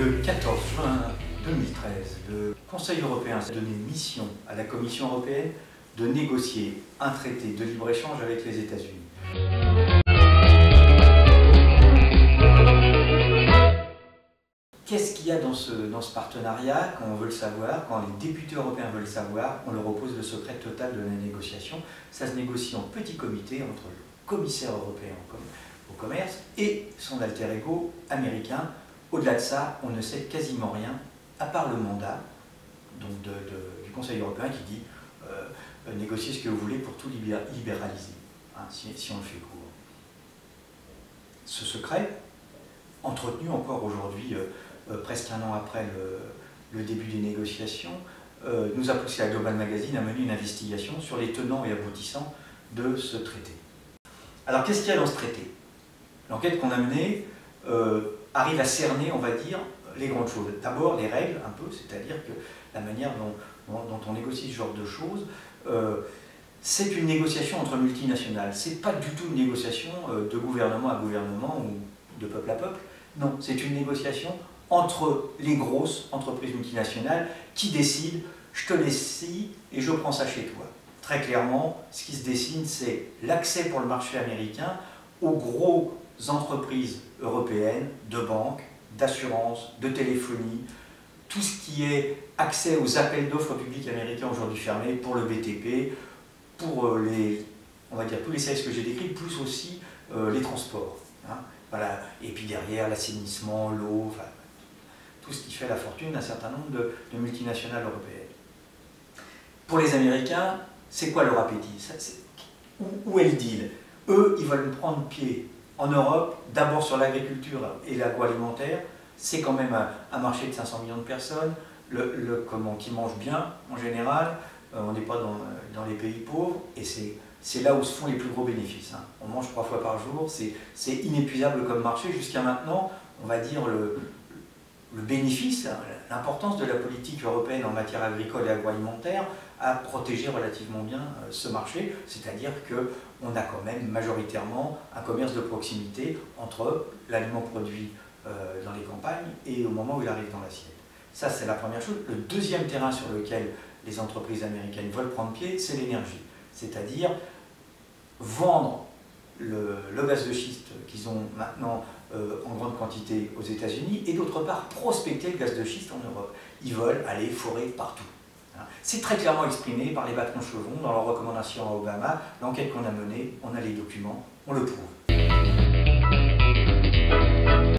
Le 14 juin 2013, le Conseil européen a donné mission à la Commission européenne de négocier un traité de libre-échange avec les États-Unis. Qu'est-ce qu'il y a dans ce partenariat? Quand on veut le savoir, quand les députés européens veulent le savoir, on leur oppose le secret total de la négociation. Ça se négocie en petit comité entre le commissaire européen au commerce et son alter ego américain. Au-delà de ça, on ne sait quasiment rien, à part le mandat donc du Conseil européen qui dit négociez ce que vous voulez pour tout libéraliser, hein, si on le fait court. Ce secret, entretenu encore aujourd'hui, presque un an après le début des négociations, nous a poussé à Global Magazine à mener une investigation sur les tenants et aboutissants de ce traité. Alors qu'est-ce qu'il y a dans ce traité? L'enquête qu'on a menée arrive à cerner, on va dire, les grandes choses. D'abord les règles, un peu, c'est-à-dire que la manière dont on négocie ce genre de choses, c'est une négociation entre multinationales. C'est pas du tout une négociation de gouvernement à gouvernement ou de peuple à peuple. Non, c'est une négociation entre les grosses entreprises multinationales qui décident « je te laisse ci et je prends ça chez toi ». Très clairement, ce qui se dessine, c'est l'accès pour le marché américain aux grosses entreprises européennes de banques, d'assurance, de téléphonie, tout ce qui est accès aux appels d'offres publics américains aujourd'hui fermés pour le BTP, pour on va dire tous les services que j'ai décrits, plus aussi les transports. Hein. Voilà. Et puis derrière, l'assainissement, l'eau, enfin, tout ce qui fait la fortune d'un certain nombre de multinationales européennes. Pour les Américains, c'est quoi leur appétit? Où est le deal? Eux, ils veulent prendre pied en Europe, d'abord sur l'agriculture et l'agroalimentaire. C'est quand même un marché de 500 millions de personnes, qui mangent bien en général. On n'est pas dans les pays pauvres, et c'est là où se font les plus gros bénéfices. Hein. On mange 3 fois par jour, c'est inépuisable comme marché. Jusqu'à maintenant, on va dire le bénéfice, l'importance de la politique européenne en matière agricole et agroalimentaire a protégé relativement bien ce marché, c'est-à-dire qu'on a quand même majoritairement un commerce de proximité entre l'aliment produit dans les campagnes et au moment où il arrive dans l'assiette. Ça, c'est la première chose. Le deuxième terrain sur lequel les entreprises américaines veulent prendre pied, c'est l'énergie, c'est-à-dire vendre le gaz de schiste qu'ils ont maintenant en grande quantité aux États-Unis et d'autre part prospecter le gaz de schiste en Europe. Ils veulent aller forer partout. C'est très clairement exprimé par les patrons chevrons dans leurs recommandations à Obama. L'enquête qu'on a menée, on a les documents, on le prouve.